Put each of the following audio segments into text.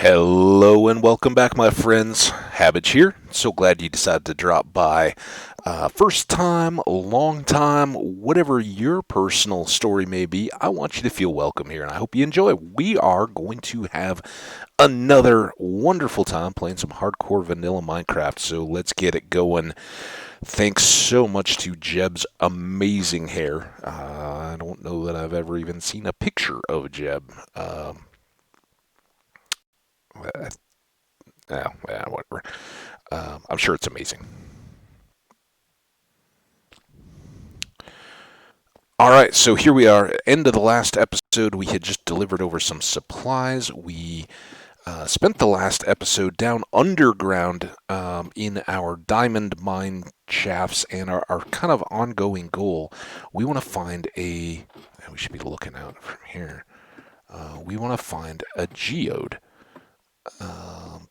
Hello and welcome back, my friends. Hambbage here. So glad you decided to drop by. First time, long time, whatever your personal story may be, I want you to feel welcome here and I hope you enjoy. We are going to have another wonderful time playing some hardcore vanilla Minecraft. So let's get it going. Thanks so much to Jeb's amazing hair. I don't know that I've ever even seen a picture of Jeb. Yeah, whatever. I'm sure it's amazing. All right, so here we are. End of the last episode. We had just delivered over some supplies. We spent the last episode down underground in our diamond mine shafts, and our kind of ongoing goal. We want to find a. We should be looking out from here. We want to find a geode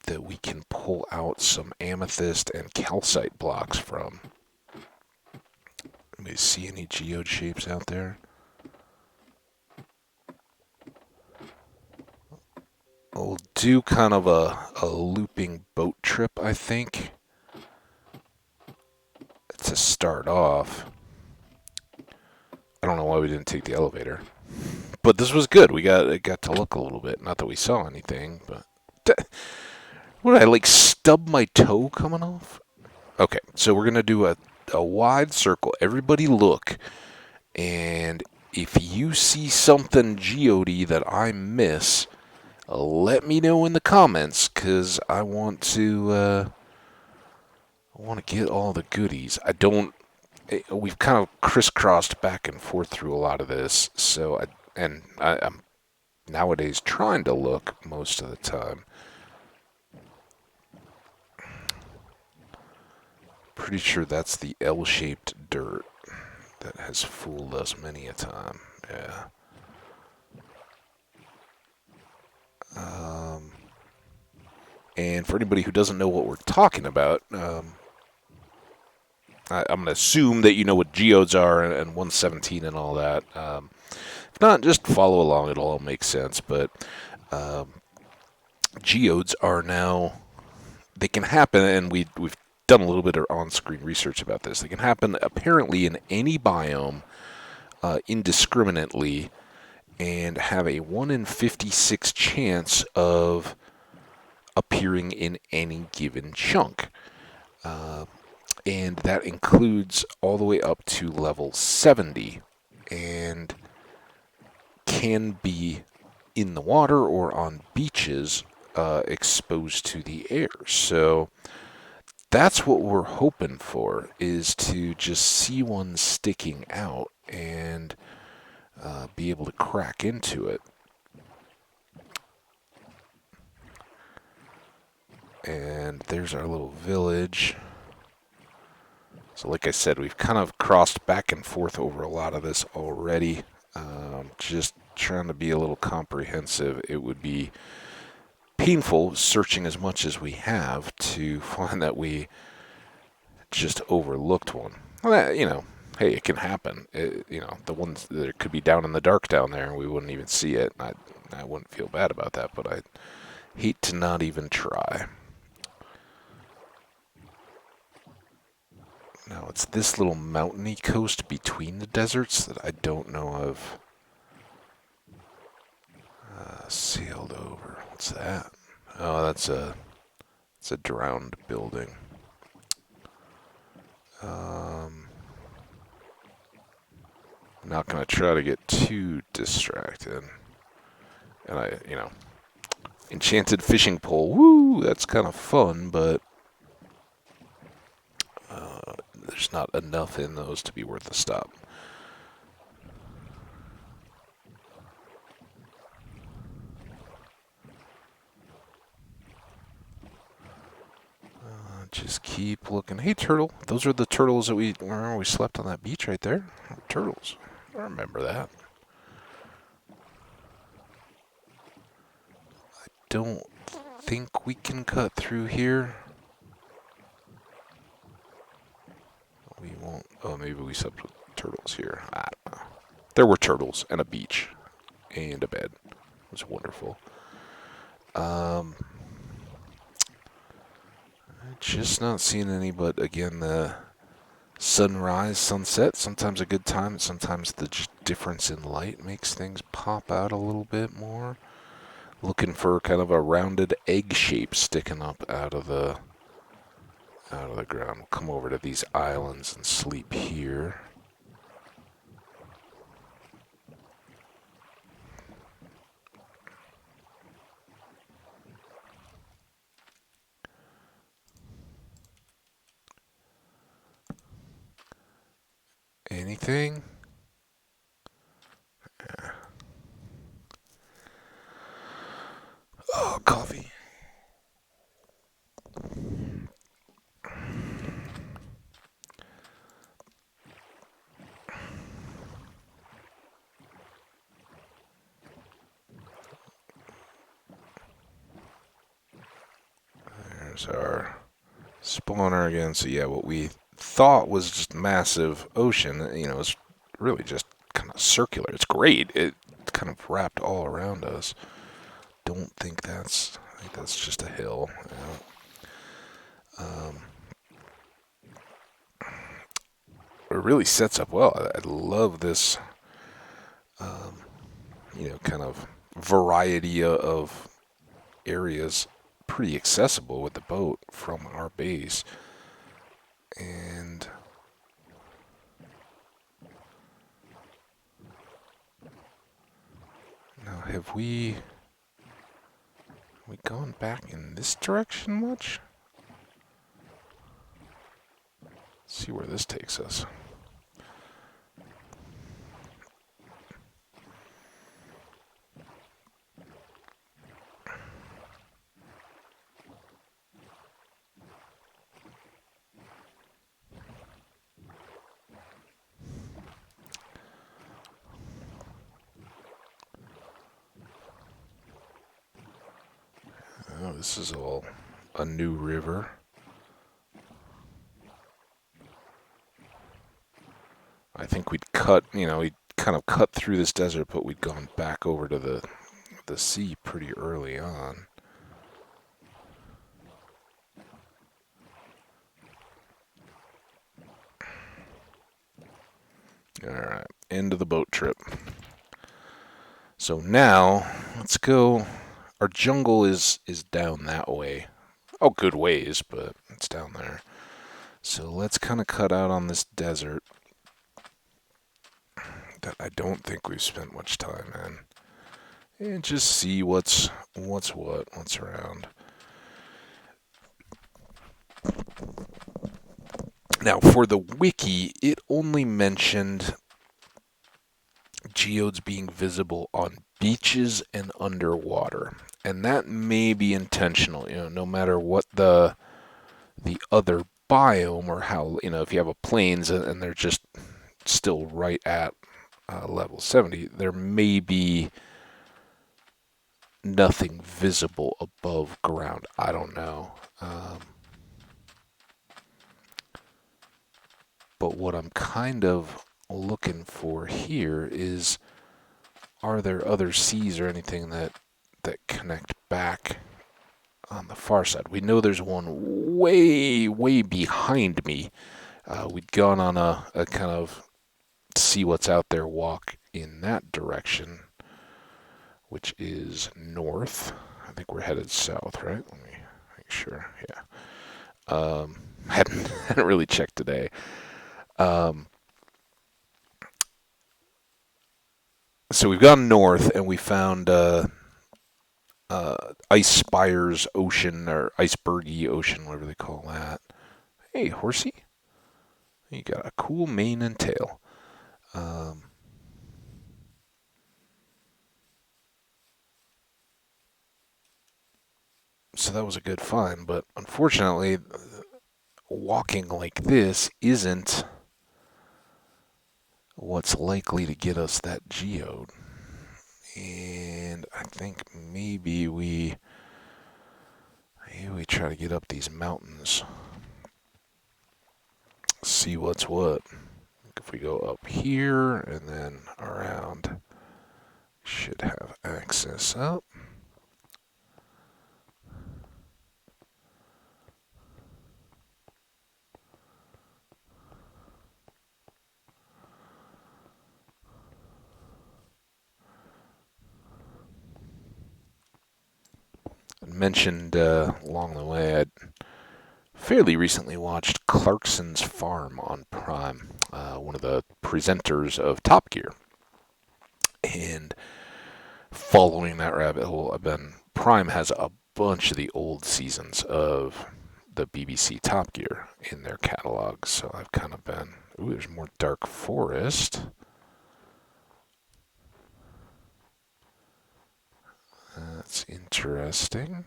that we can pull out some amethyst and calcite blocks from. Let me see any geode shapes out there. We'll do kind of a looping boat trip, I think, to start off. I don't know why we didn't take the elevator, but this was good. We got to look a little bit. Not that we saw anything, but what did I like stub my toe coming off? Okay, so we're gonna do a wide circle. Everybody look, and if you see something geody that I miss, let me know in the comments, because I want to get all the goodies. I don't. We've kind of crisscrossed back and forth through a lot of this, so I'm nowadays trying to look most of the time. Pretty sure that's the L-shaped dirt that has fooled us many a time. Yeah. Um, and for anybody who doesn't know what we're talking about, I'm going to assume that you know what geodes are and 117 and all that. If not, just follow along. It'll all make sense. But um, geodes are now, they can happen, and we've done a little bit of on-screen research about this. They can happen apparently in any biome indiscriminately and have a 1 in 56 chance of appearing in any given chunk. Uh, and that includes all the way up to level 70 and can be in the water or on beaches exposed to the air. So that's what we're hoping for, is to just see one sticking out and be able to crack into it. And there's our little village. So like I said, we've kind of crossed back and forth over a lot of this already. Just trying to be a little comprehensive. It would be painful searching as much as we have to find that we just overlooked one. Well, hey, it can happen. The ones that could be down in the dark down there, and we wouldn't even see it. I wouldn't feel bad about that, but I hate to not even try. Now, it's this little mountainy coast between the deserts that I don't know of. Sailed over. What's that? Oh, it's a drowned building. I'm not going to try to get too distracted. And enchanted fishing pole. Woo, that's kind of fun, but there's not enough in those to be worth a stop. Just keep looking. Hey, turtle. Those are the turtles that we slept on that beach right there. Turtles. I remember that. Don't think we can cut through here. We won't. Oh, maybe we slept with turtles here. I don't know. There were turtles and a beach and a bed. It was wonderful. Um, just not seeing any, but again, the sunrise, sunset, sometimes a good time. Sometimes the just difference in light makes things pop out a little bit more. Looking for kind of a rounded egg shape sticking up out of the ground. We'll come over to these islands and sleep here. Anything? Oh, coffee. There's our spawner again. So yeah, what we thought was just massive ocean, is really just kind of circular. It's great. It kind of wrapped all around us. I think that's just a hill. It really sets up well. I love this, kind of variety of areas. Pretty accessible with the boat from our base. And now, have we gone back in this direction much? Let's see where this takes us. Oh, this is all a new river. I think we'd kind of cut through this desert, but we'd gone back over to the sea pretty early on. Alright, end of the boat trip. So now, let's go. Our jungle is down that way. Oh, good ways, but it's down there. So let's kind of cut out on this desert that I don't think we've spent much time in. And just see what's around. Now, for the wiki, it only mentioned geodes being visible on beaches and underwater. And that may be intentional, no matter what the other biome or how, if you have a plains and they're just still right at level 70, there may be nothing visible above ground. I don't know. But what I'm kind of looking for here is, are there other seas or anything that connect back on the far side? We know there's one way, way behind me. We'd gone on a kind of see what's out there walk in that direction, which is north. I think we're headed south, right? Let me make sure. Yeah. Hadn't really checked today. So we've gone north and we found Ice Spires Ocean or Icebergy Ocean, whatever they call that. Hey, horsey. You got a cool mane and tail. So that was a good find, but unfortunately, walking like this isn't what's likely to get us that geode. And I think maybe we try to get up these mountains, see what's what. If we go up here and then around, should have access up. mentioned along the way, I'd fairly recently watched Clarkson's Farm on Prime, one of the presenters of Top Gear. And following that rabbit hole, Prime has a bunch of the old seasons of the BBC Top Gear in their catalog, so I've kind of been, ooh, there's more Dark Forest. That's interesting.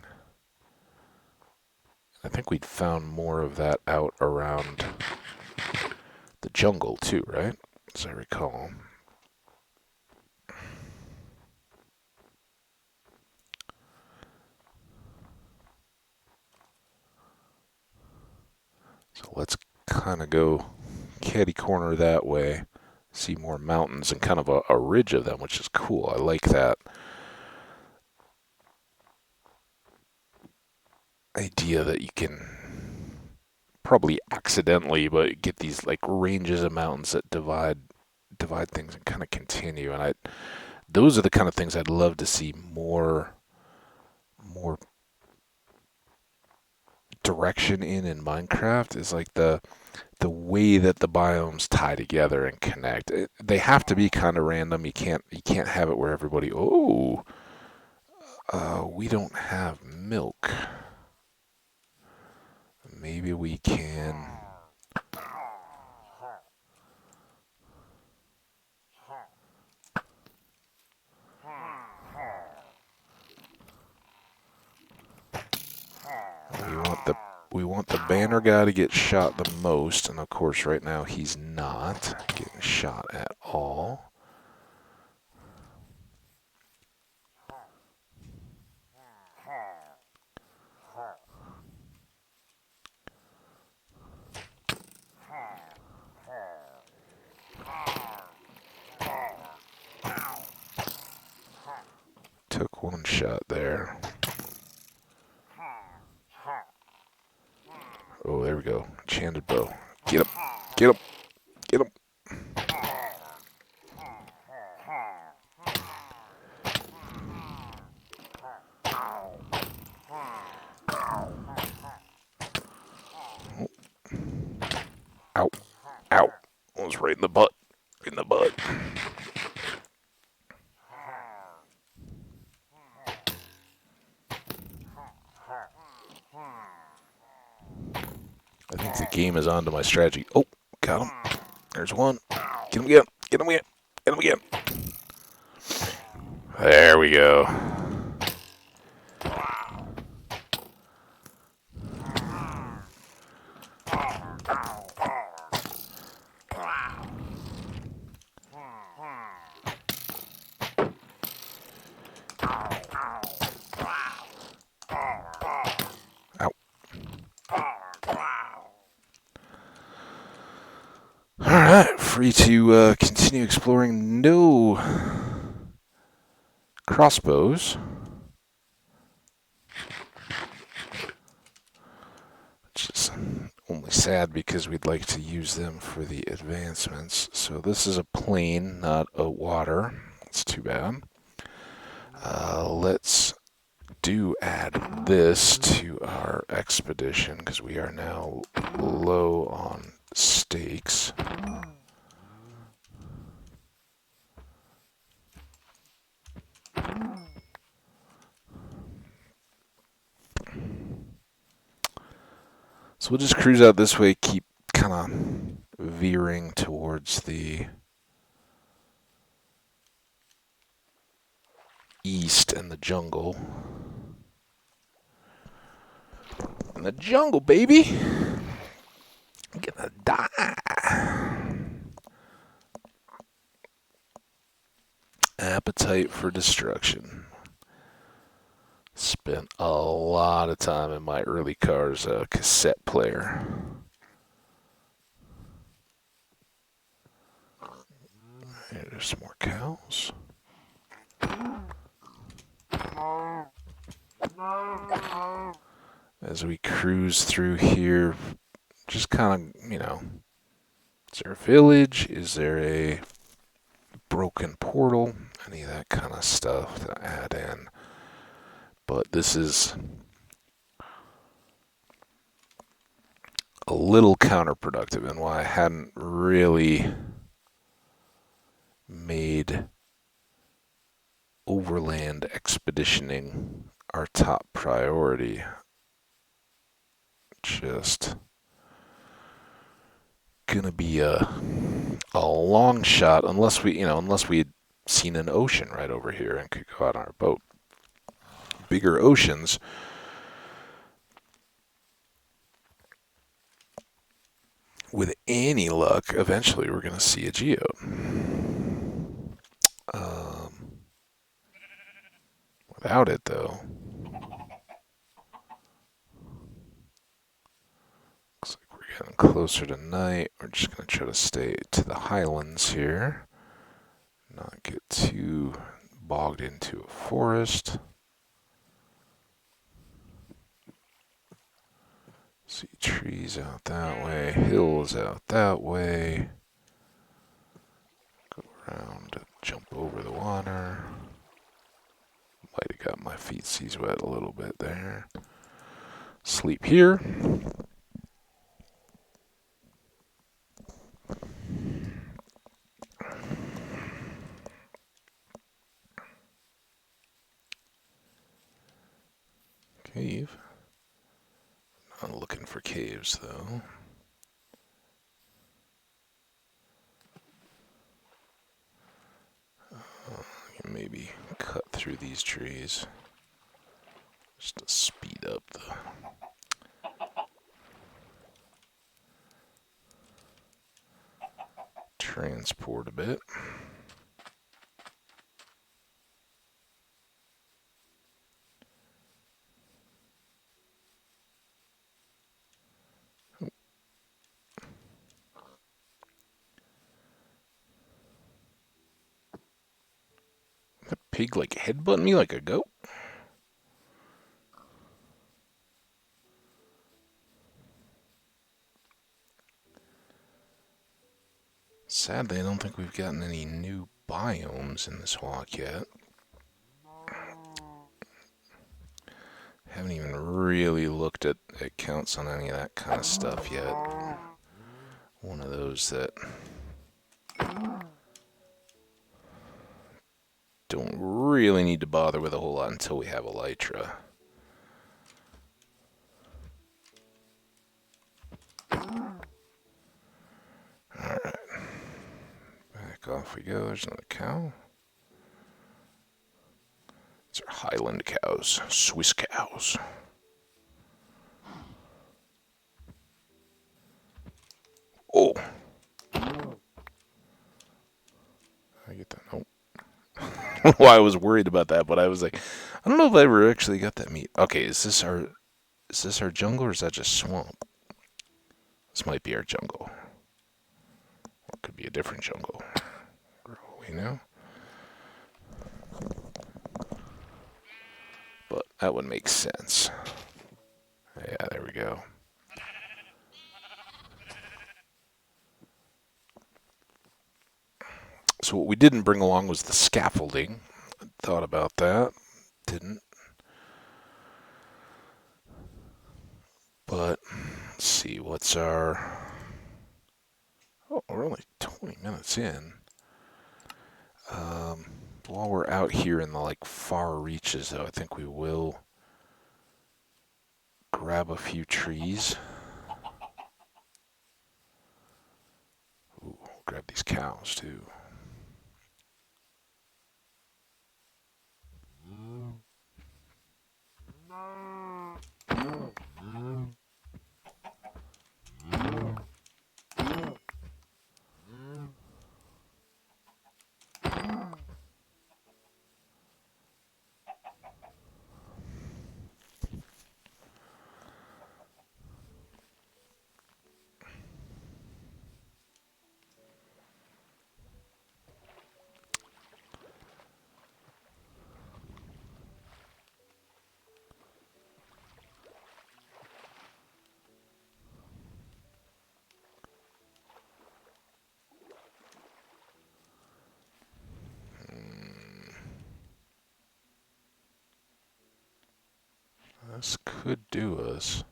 I think we'd found more of that out around the jungle too, right? As I recall. So let's kind of go catty corner that way. See more mountains and kind of a ridge of them, which is cool. I like that idea that you can probably accidentally, but get these like ranges of mountains that divide things and kind of continue. And those are the kind of things I'd love to see more direction in Minecraft, is like the way that the biomes tie together and connect. They have to be kind of random. You can't have it where everybody, oh, we don't have milk. Maybe we can. We want the banner guy to get shot the most, and of course right now he's not getting shot at all. Took one shot there. Oh, there we go. Enchanted bow. Get him. Get him. Get him. Ow. Ow. I was right in the butt. In the butt. I think the game is onto my strategy. Oh, got him. There's one. Get him again. Get him again. Get him again. There we go. Alright, free to continue exploring. No crossbows. Which is only sad because we'd like to use them for the advancements. So this is a plain, not a water. That's too bad. Let's add this to our expedition because we are now low on steaks. So we'll just cruise out this way, keep kind of veering towards the east and the jungle. In the jungle, baby! I'm gonna die! Appetite for destruction. Spent a lot of time in my early car's cassette player. There's some more cows. As we cruise through here, just kind of, is there a village? Is there a broken portal? Any of that kind of stuff to add in. But this is a little counterproductive, and why I hadn't really made overland expeditioning our top priority. Just gonna be a long shot unless we had seen an ocean right over here and could go out on our boat. Bigger oceans, with any luck, eventually we're gonna see a geode. Without it, though, looks like we're getting closer to night. We're just gonna try to stay to the highlands here, not get too bogged into a forest. See trees out that way, hills out that way. Go around, jump over the water. Might have got my feetsies wet a little bit there. Sleep here. Cave. Not looking for caves, though. Maybe cut through these trees just to speed up the transport a bit. That pig like headbutting me like a goat. Sadly, I don't think we've gotten any new biomes in this walk yet. Haven't even really looked at counts on any of that kind of stuff yet. One of those that don't really need to bother with a whole lot until we have elytra. Alright. Back off we go. There's another cow. These are Highland cows. Swiss cows. Oh! I get that? Nope. I don't know why I was worried about that, but I was like, I don't know if I ever actually got that meat. Okay, is this our jungle or is that just swamp? This might be our jungle. Or it could be a different jungle. For all we know. But that would make sense. Yeah, there we go. So what we didn't bring along was the scaffolding. Thought about that. Didn't. But, let's see, what's our... Oh, we're only 20 minutes in. While we're out here in the, far reaches, though, I think we will grab a few trees. Ooh, grab these cows, too. This could do us.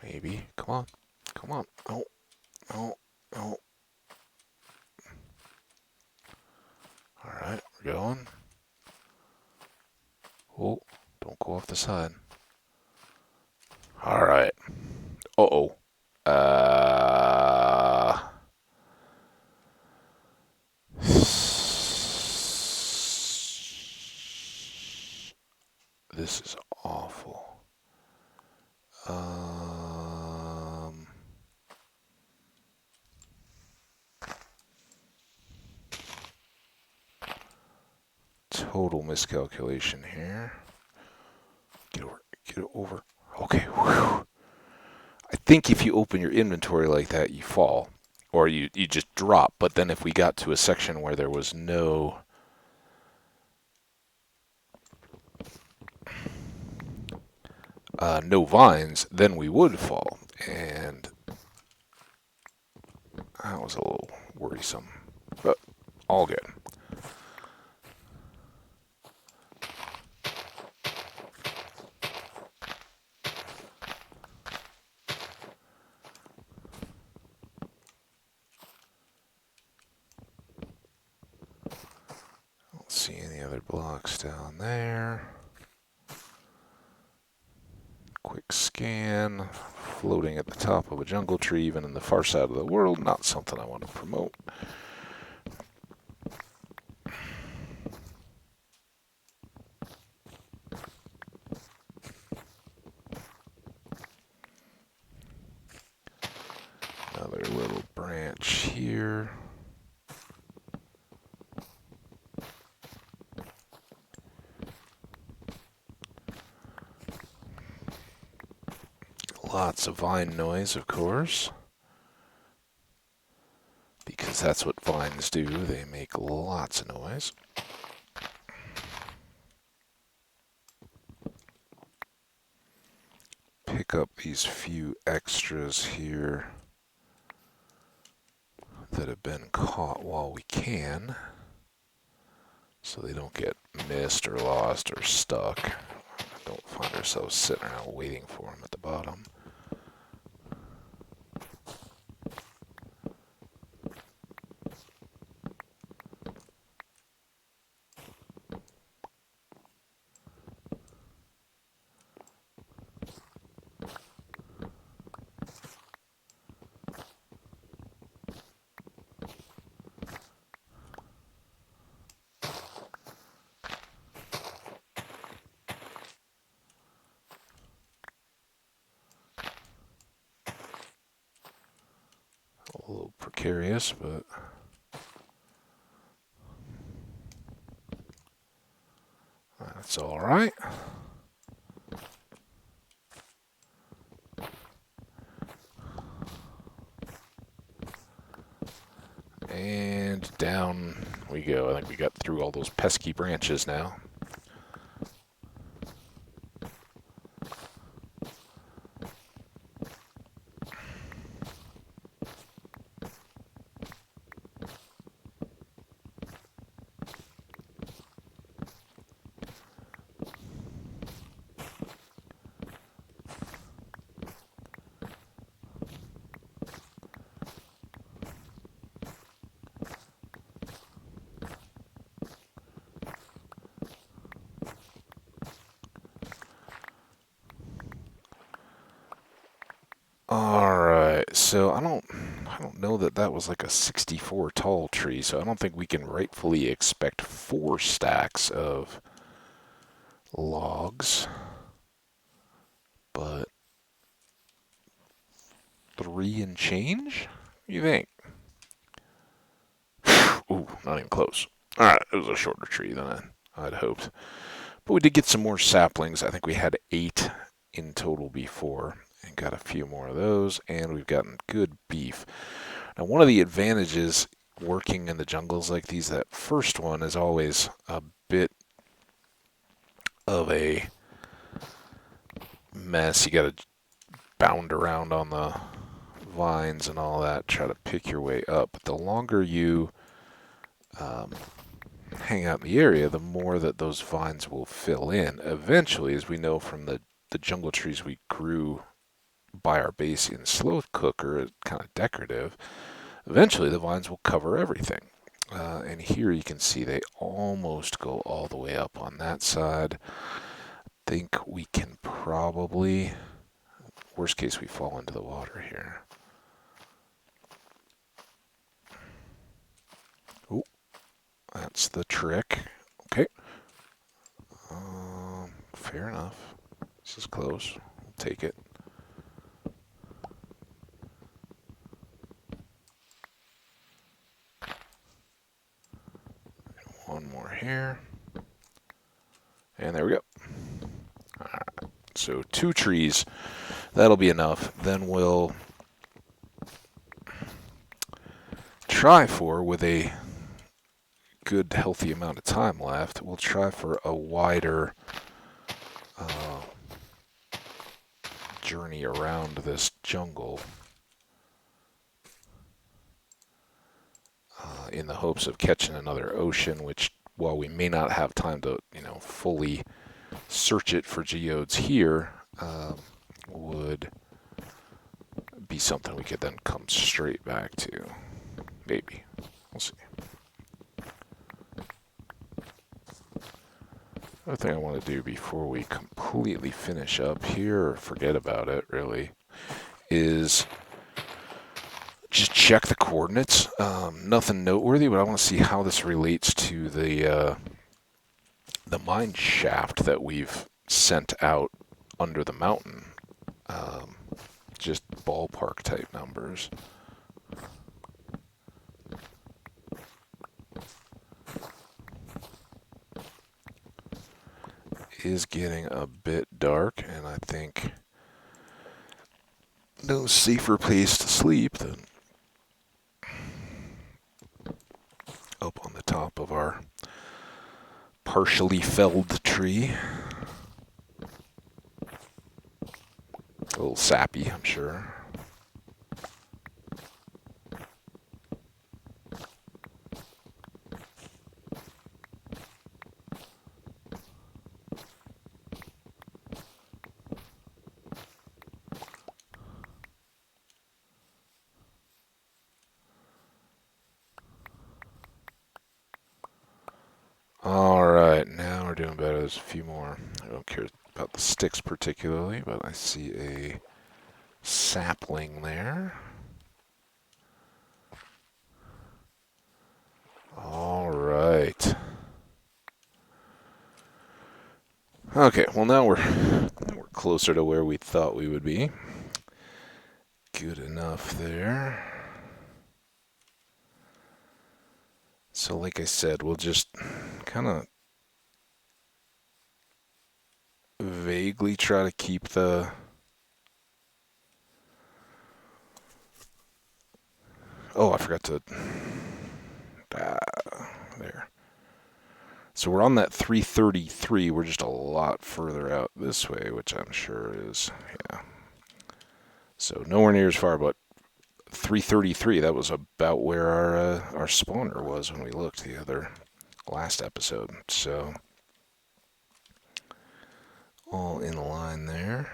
Maybe. Come on. Come on. Oh, oh, oh. Alright, we're going. Oh, don't go off the side. Alright. Uh-oh. This is awful. Total miscalculation here. Get over. Get over. Okay. Whew. I think if you open your inventory like that, you fall. Or you just drop. But then if we got to a section where there was no vines, then we would fall. And that was a little worrisome. But all good. Don't see any other blocks down there. Quick scan. Floating at the top of a jungle tree, even in the far side of the world. Not something I want to promote. Another little branch here. Lots of vine noise, of course. Because that's what vines do. They make lots of noise. Pick up these few extras here that have been caught while we can, so they don't get missed or lost or stuck. Don't find ourselves sitting around waiting for them at the bottom. A little precarious, but that's all right. And down we go. I think we got through all those pesky branches now. Alright, so I don't know that was like a 64 tall tree, so I don't think we can rightfully expect 4 stacks of logs, but 3 and change? What do you think? Ooh, not even close. Alright, it was a shorter tree than I'd hoped. But we did get some more saplings. I think we had 8 in total before, and got a few more of those, and we've gotten good beef. Now, one of the advantages working in the jungles like these, that first one is always a bit of a mess. You got to bound around on the vines and all that, try to pick your way up. But the longer you hang out in the area, the more that those vines will fill in. Eventually, as we know from the jungle trees we grew by our base in slow cooker, kind of decorative, eventually the vines will cover everything. And here you can see they almost go all the way up on that side. I think we can probably, worst case, we fall into the water here. Oh, that's the trick. Okay. Fair enough. This is close. We'll take it. One more here. And there we go. All right. So 2 trees. That'll be enough. Then we'll try for, with a good healthy amount of time left, we'll try for a wider journey around this jungle in the hopes of catching another ocean, which, while we may not have time to, fully search it for geodes here, would be something we could then come straight back to. Maybe. We'll see. Another thing I want to do before we completely finish up here, or forget about it really, is just check the coordinates. Nothing noteworthy, but I want to see how this relates to the mine shaft that we've sent out under the mountain. Just ballpark type numbers. Is getting a bit dark, and I think no safer place to sleep than up on the top of our partially felled tree. A little sappy, I'm sure. Alright, now we're doing better. There's a few more. I don't care about the sticks particularly, but I see a sapling there. Alright. Okay, well now we're closer to where we thought we would be. Good enough there. So like I said, we'll just kind of vaguely try to keep the I forgot to there. So we're on that 333. We're just a lot further out this way, which I'm sure is, yeah. So nowhere near as far, but 333, that was about where our spawner was when we looked the last episode. So all in line there.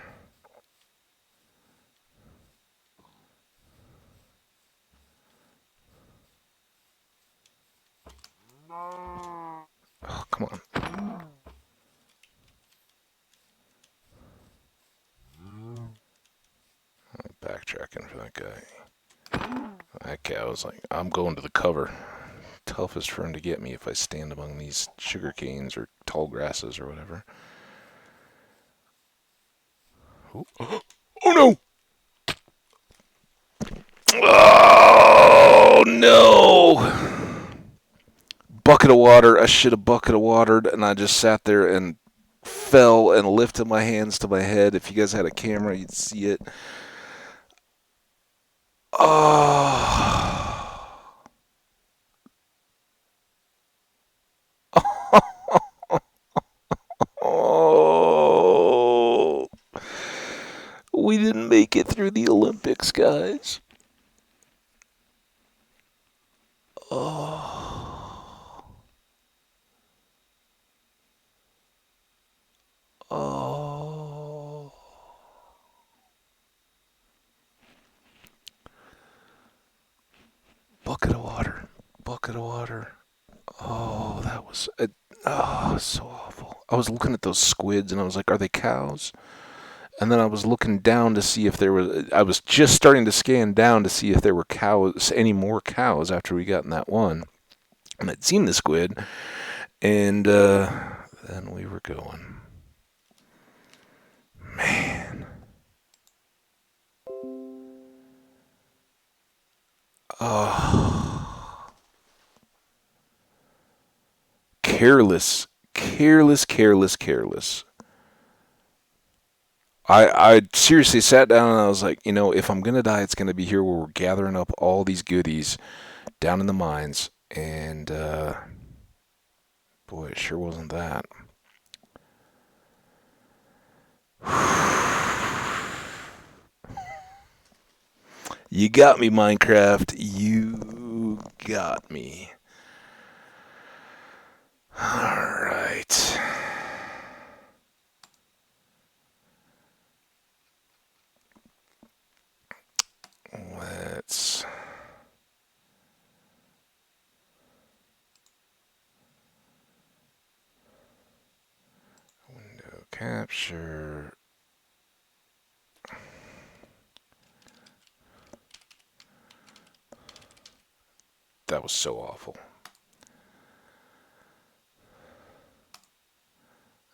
Oh, come on. I'm backtracking for that guy. That guy was like, I'm going to the cover. Toughest for him to get me if I stand among these sugar canes or tall grasses or whatever. Oh, oh no! Oh no! Bucket of water. I should have bucket of watered, and I just sat there and fell and lifted my hands to my head. If you guys had a camera, you'd see it. Oh. Oh. We didn't make it through the Olympics, guys. Oh. bucket of water. Oh, that was so awful. I was looking at those squids and I was like, are they cows? And then I was looking down to see if there was. I was just starting to scan down to see if there were cows, any more cows after we got in that one. And I'd seen the squid, and then we were going. Man. Oh. Careless. Careless, careless, careless. I seriously sat down and I was like, if I'm going to die, it's going to be here where we're gathering up all these goodies down in the mines. And, boy, it sure wasn't that. You got me, Minecraft. You got me. Alright. Let's... Window capture... That was so awful.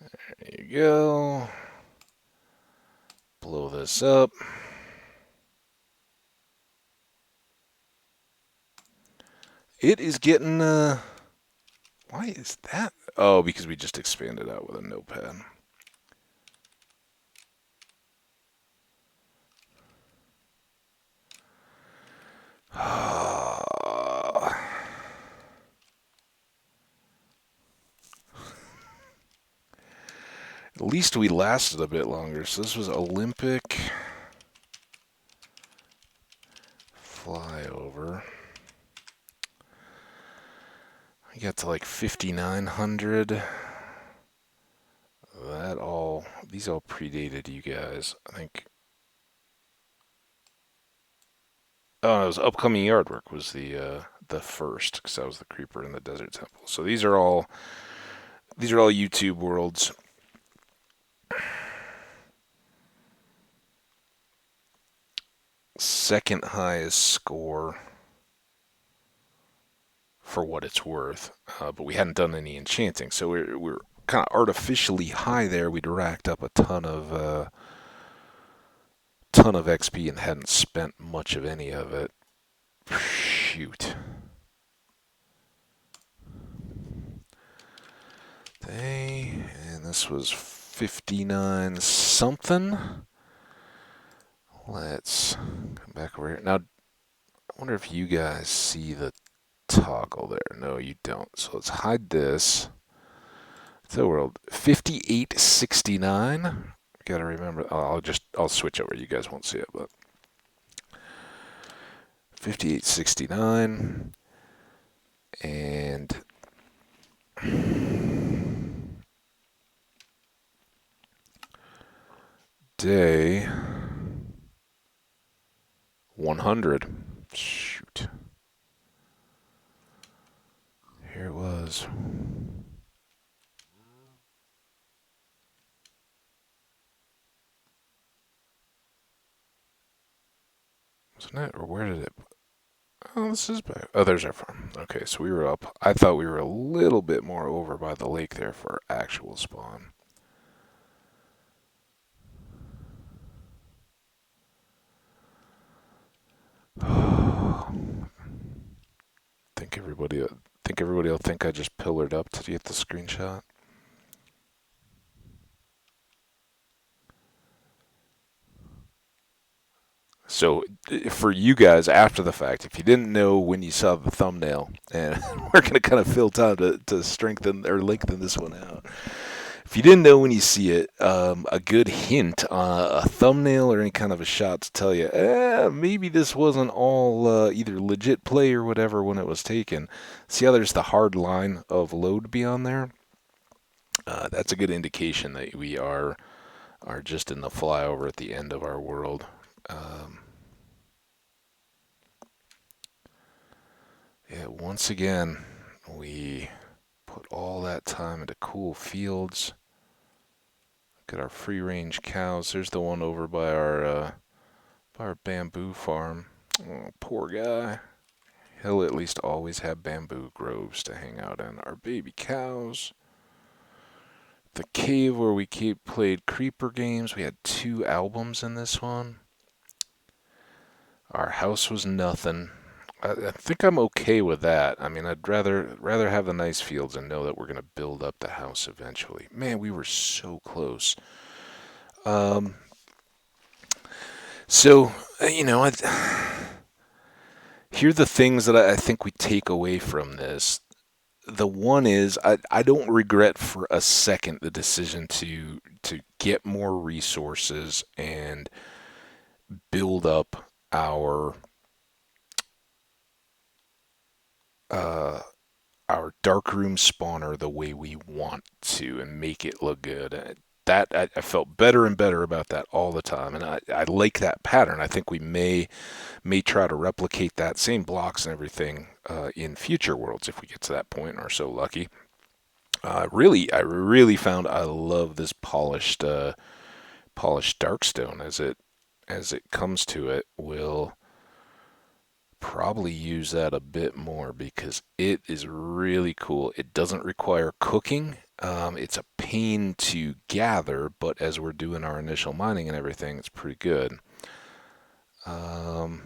There you go. Blow this up. It is getting, why is that? Oh, because we just expanded out with a notepad. At least we lasted a bit longer. So this was Olympic flyover. I got to like 5,900. These all predated you guys. I think. Oh, it was upcoming yard work was the first, because that was the creeper in the desert temple. So these are all YouTube worlds. Second highest score for what it's worth, but we hadn't done any enchanting, so we're kind of artificially high there. We'd racked up a ton of XP and hadn't spent much of any of it. Shoot. And this was 59 something. Let's come back over here. Now, I wonder if you guys see the toggle there. No, you don't. So let's hide this. So world 5869. Gotta remember. I'll switch over. You guys won't see it, but 5869 and day 100. Shoot. Here it was. Wasn't it? Or where did it? Oh, this is back. Oh, there's our farm. Okay, so we were up. I thought we were a little bit more over by the lake there for actual spawn. think everybody will think I just pillared up to get the screenshot. So for you guys after the fact, if you didn't know when you saw the thumbnail, and we're going to kind of fill time to strengthen or lengthen this one out. If you didn't know when you see it, a good hint on a thumbnail or any kind of a shot to tell you, maybe this wasn't all either legit play or whatever when it was taken. See how there's the hard line of load beyond there? That's a good indication that we are just in the flyover at the end of our world. Yeah, once again, we put all that time into cool fields. Look at our free-range cows. There's the one over by our bamboo farm. Oh, poor guy. He'll at least always have bamboo groves to hang out in. Our baby cows. The cave where we played creeper games. We had 2 albums in this one. Our house was nothing. I think I'm okay with that. I mean, I'd rather have the nice fields and know that we're gonna build up the house eventually. Man, we were so close. Um, so here are the things that I think we take away from this. The one is I don't regret for a second the decision to get more resources and build up uh, our darkroom spawner the way we want to and make it look good. I felt better and better about that all the time, and I like that pattern. I think we may try to replicate that same blocks and everything in future worlds if we get to that point and are so lucky. I really found I love this polished darkstone as it comes to it. Will probably use that a bit more because it is really cool. It doesn't require cooking. It's a pain to gather, but as we're doing our initial mining and everything, it's pretty good. Um,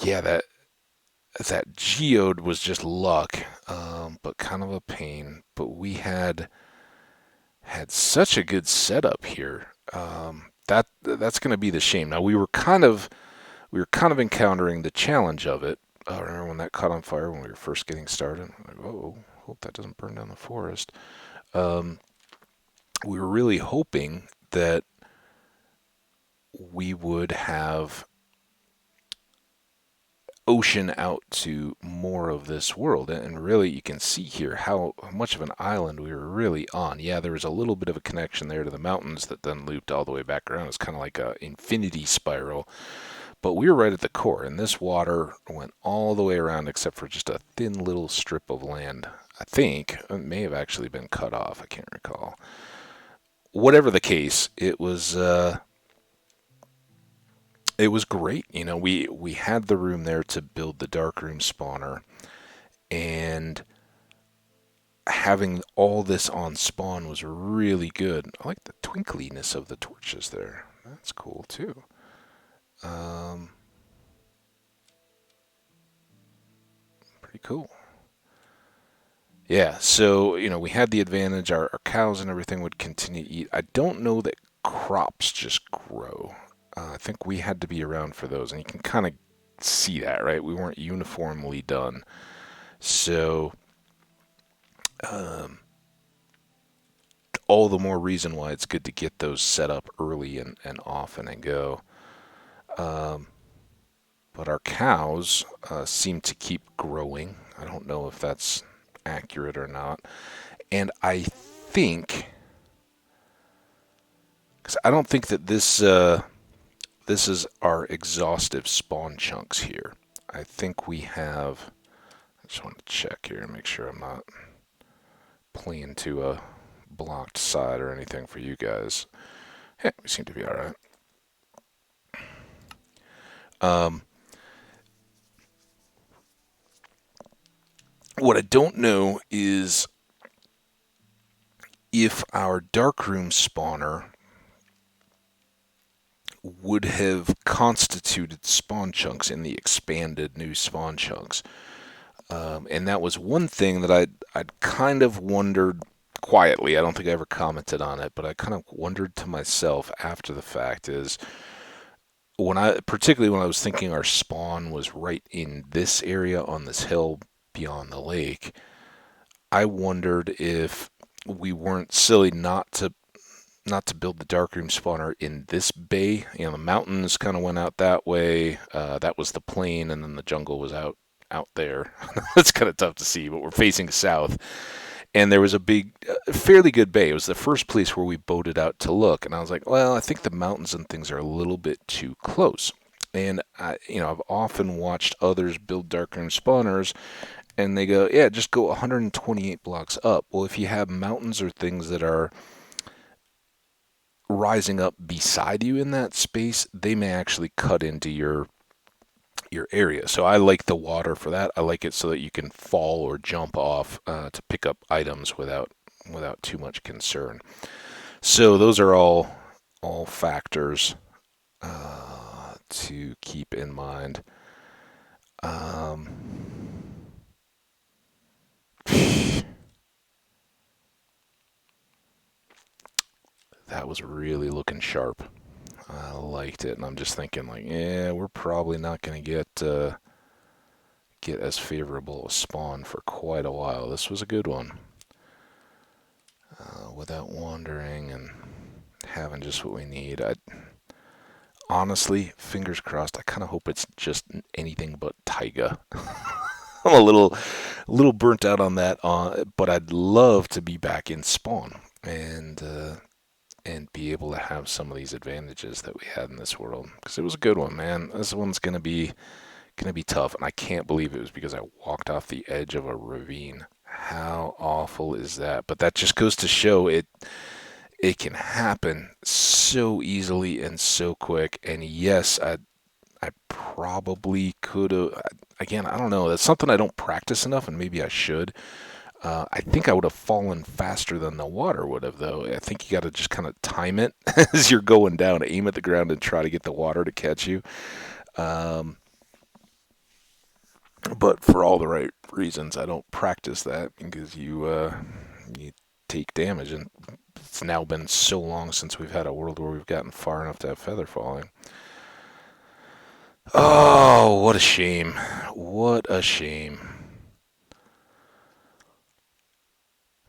yeah, that geode was just luck, but kind of a pain. But we had such a good setup here. That's going to be the shame. Now we were kind of encountering the challenge of it. I remember when that caught on fire when we were first getting started. Like, oh, hope that doesn't burn down the forest. Um, we were really hoping that we would have ocean out to more of this world. And really, you can see here how much of an island we were really on. Yeah, there was a little bit of a connection there to the mountains that then looped all the way back around. It's kind of like a infinity spiral. But we were right at the core, and this water went all the way around except for just a thin little strip of land. I think it may have actually been cut off. I can't recall. Whatever the case, it was great. We had the room there to build the darkroom spawner, and having all this on spawn was really good. I like the twinkliness of the torches there. That's cool too. Um, Pretty cool. Yeah, so we had the advantage. Our cows and everything would continue to eat. I don't know that crops just grow. I think we had to be around for those, and you can kind of see that, right? We weren't uniformly done. So, um, all the more reason why it's good to get those set up early and often and go. Um, but our cows seem to keep growing. I don't know if that's accurate or not. And I think, because I don't think that this is our exhaustive spawn chunks here. I think we have. I just want to check here and make sure I'm not playing to a blocked side or anything for you guys. Yeah, we seem to be all right. Um, what I don't know is if our darkroom spawner would have constituted spawn chunks in the expanded new spawn chunks. And that was one thing that I'd kind of wondered quietly. I don't think I ever commented on it, but I kind of wondered to myself after the fact is particularly when I was thinking our spawn was right in this area on this hill beyond the lake, I wondered if we weren't silly not to build the darkroom spawner in this bay. The mountains kind of went out that way. That was the plain, and then the jungle was out there. It's kind of tough to see, but we're facing south. And there was a big, fairly good bay. It was the first place where we boated out to look. And I was like, well, I think the mountains and things are a little bit too close. And I've often watched others build darkroom spawners, and they go, yeah, just go 128 blocks up. Well, if you have mountains or things that are rising up beside you in that space, they may actually cut into your area. So I like the water for that. I like it so that you can fall or jump off to pick up items without too much concern. So those are all factors to keep in mind. Um, that was really looking sharp. I liked it, and I'm just thinking like, yeah, we're probably not going to get as favorable a spawn for quite a while. This was a good one, without wandering and having just what we need. I honestly, fingers crossed. I kind of hope it's just anything but taiga. I'm a little burnt out on that, but I'd love to be back in spawn and be able to have some of these advantages that we had in this world, because it was a good one, man. This one's gonna be tough, and I can't believe it was because I walked off the edge of a ravine. How awful is that? But that just goes to show it can happen so easily and so quick. And yes, I probably could have. Again, I don't know. That's something I don't practice enough, and maybe I should. I think I would have fallen faster than the water would have, though. I think you got to just kind of time it as you're going down, aim at the ground, and try to get the water to catch you. Um, but for all the right reasons, I don't practice that because you take damage, and it's now been so long since we've had a world where we've gotten far enough to have feather falling. Oh, what a shame! What a shame.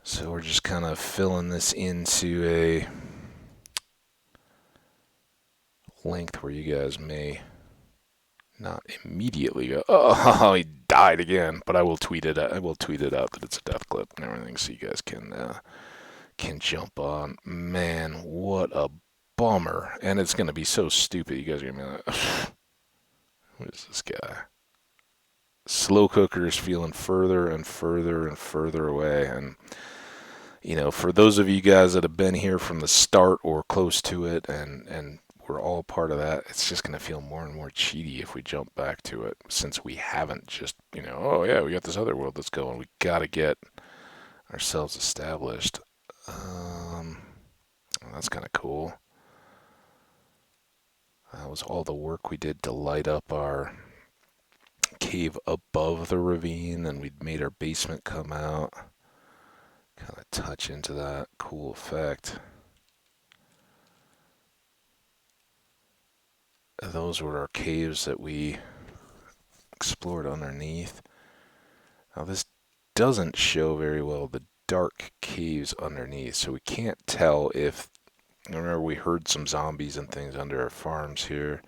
So we're just kind of filling this into a length where you guys may not immediately go, oh, he died again. But I will tweet it. I will tweet it out that it's a death clip and everything, so you guys can jump on. Man, what a bummer! And it's gonna be so stupid. You guys are gonna be like, what is this guy? Slow cooker is feeling further and further and further away, and for those of you guys that have been here from the start or close to it, and we're all part of that, it's just going to feel more and more cheaty if we jump back to it, since we haven't just, oh yeah, we got this other world that's going. We got to get ourselves established. That's kind of cool. That was all the work we did to light up our cave above the ravine, and we'd made our basement come out. Kind of touch into that cool effect. Those were our caves that we explored underneath. Now this doesn't show very well the dark caves underneath, so we can't tell if, remember we heard some zombies and things under our farms here.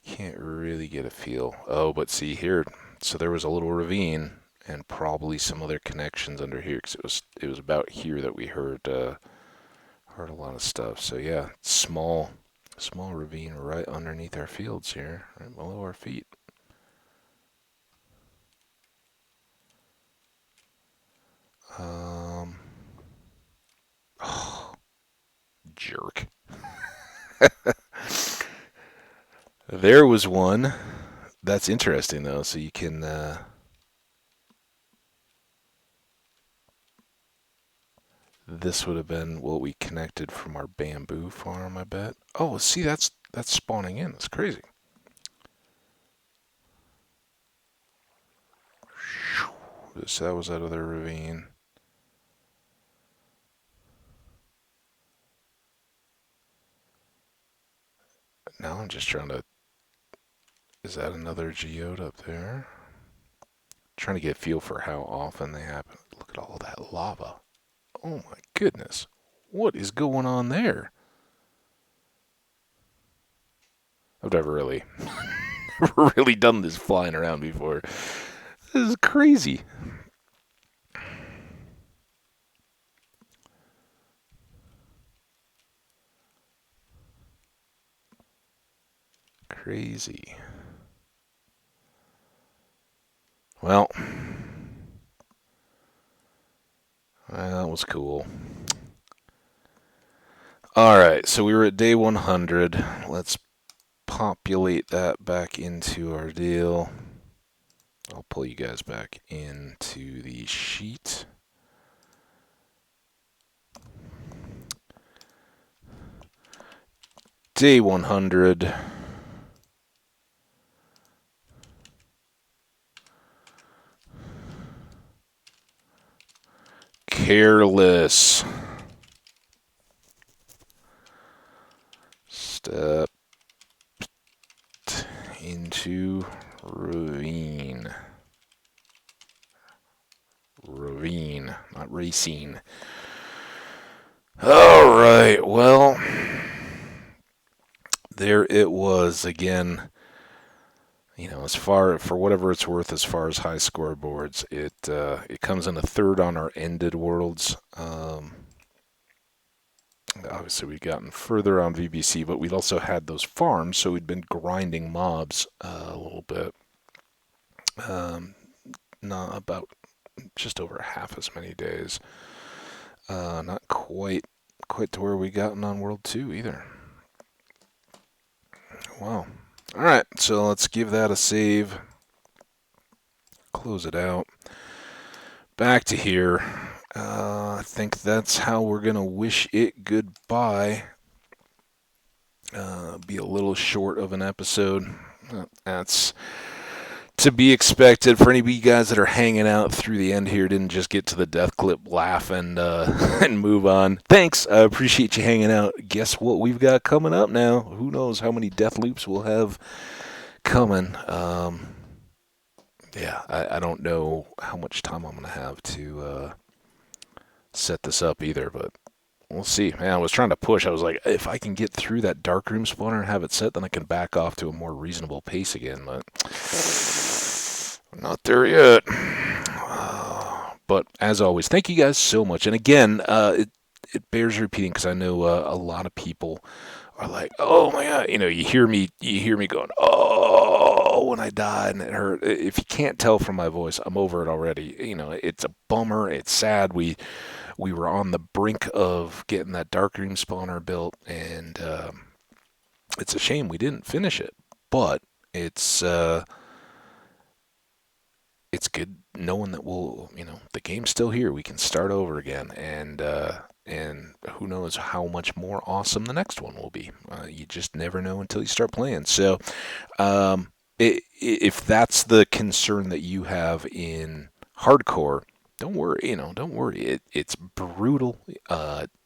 Can't really get a feel. Oh, but see here, so there was a little ravine and probably some other connections under here, because it was about here that we heard a lot of stuff. So yeah, small ravine right underneath our fields here, right below our feet. Oh, jerk. There was one. That's interesting though. So you can. This would have been what we connected from our bamboo farm, I bet. Oh, see, that's spawning in. That's crazy. So that was out of the ravine. Now I'm just trying to. Is that another geode up there? Trying to get a feel for how often they happen. Look at all that lava. Oh my goodness. What is going on there? I've never really, never really done this flying around before. This is crazy. Crazy. Well, that was cool. Alright, so we were at day 100. Let's populate that back into our deal. I'll pull you guys back into the sheet. Day 100. Careless. Step into ravine. Ravine, not racine. Alright, well, there it was again. You know, as far for whatever it's worth, as far as high scoreboards, it comes in a third on our ended worlds. Obviously, we'd gotten further on VBC, but we'd also had those farms, so we'd been grinding mobs a little bit. Not about just over half as many days. Not quite to where we gotten on World 2 either. Wow. Alright, so let's give that a save. Close it out. Back to here. I think that's how we're going to wish it goodbye. Be a little short of an episode. That's to be expected for any of you guys that are hanging out through the end here. Didn't just get to the death clip, laugh, and and move on. Thanks. I appreciate you hanging out. Guess what we've got coming up now? Who knows how many death loops we'll have coming. Yeah, I don't know how much time I'm going to have to set this up either, but we'll see. Man, I was trying to push. I was like, if I can get through that darkroom spawner and have it set, then I can back off to a more reasonable pace again, but I'm not there yet. But as always, thank you guys so much. And again, it bears repeating because I know a lot of people are like, oh my God, you know, you hear me going, oh, when I die and it hurt. If you can't tell from my voice, I'm over it already. You know, it's a bummer. It's sad. We were on the brink of getting that darkroom spawner built, and it's a shame we didn't finish it. But it's good knowing that the game's still here. We can start over again, and who knows how much more awesome the next one will be. You just never know until you start playing. So, if that's the concern that you have in hardcore, don't worry. Don't worry. It's brutal.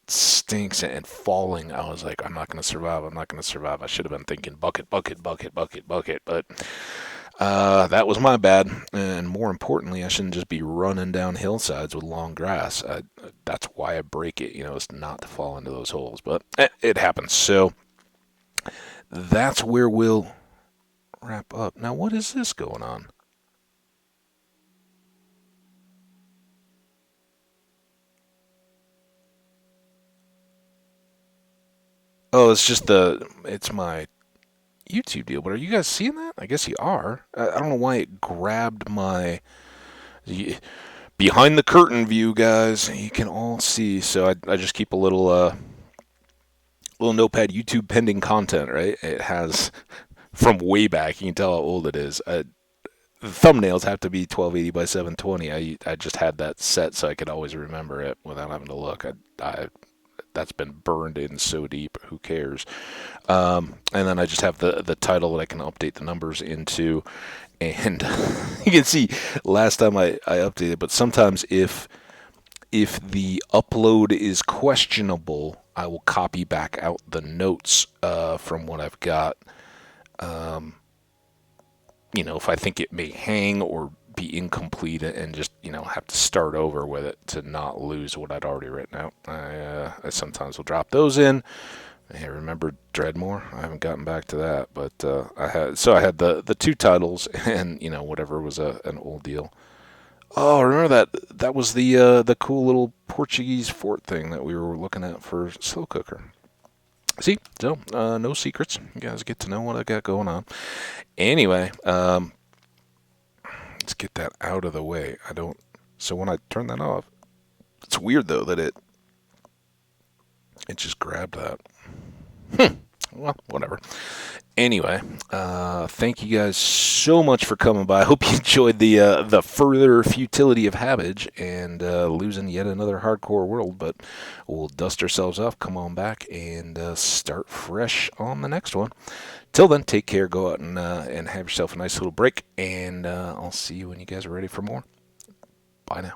Stinks and falling. I was like, I'm not going to survive. I should have been thinking bucket, bucket, bucket, bucket, bucket, but that was my bad. And more importantly, I shouldn't just be running down hillsides with long grass. That's why I break it. It's not to fall into those holes, but it happens. So that's where we'll wrap up. Now, what is this going on? Oh, it's my YouTube deal, but are you guys seeing that? I guess you are. I don't know why it grabbed my behind the curtain view, guys. You can all see. So I just keep a little notepad YouTube pending content, right? It has from way back. You can tell how old it is. The thumbnails have to be 1280 by 720. I just had that set so I could always remember it without having to look. That's been burned in so deep. Who cares? And then I just have the title that I can update the numbers into. And you can see last time I updated, but sometimes if the upload is questionable, I will copy back out the notes from what I've got. If I think it may hang or be incomplete and just have to start over with it to not lose what I'd already written out. I sometimes will drop those in. Hey, remember Dreadmore? I haven't gotten back to that, but I had the two titles and whatever was an old deal. Oh, remember that was the cool little Portuguese fort thing that we were looking at for Slow Cooker. See, so no secrets. You guys get to know what I got going on. Anyway, let's get that out of the way. I don't. So when I turn that off, it's weird though that it just grabbed that. Well, whatever. Anyway, thank you guys so much for coming by. I hope you enjoyed the further futility of Hambbage and losing yet another hardcore world. But we'll dust ourselves off, come on back, and start fresh on the next one. Till then, take care. Go out and have yourself a nice little break. And I'll see you when you guys are ready for more. Bye now.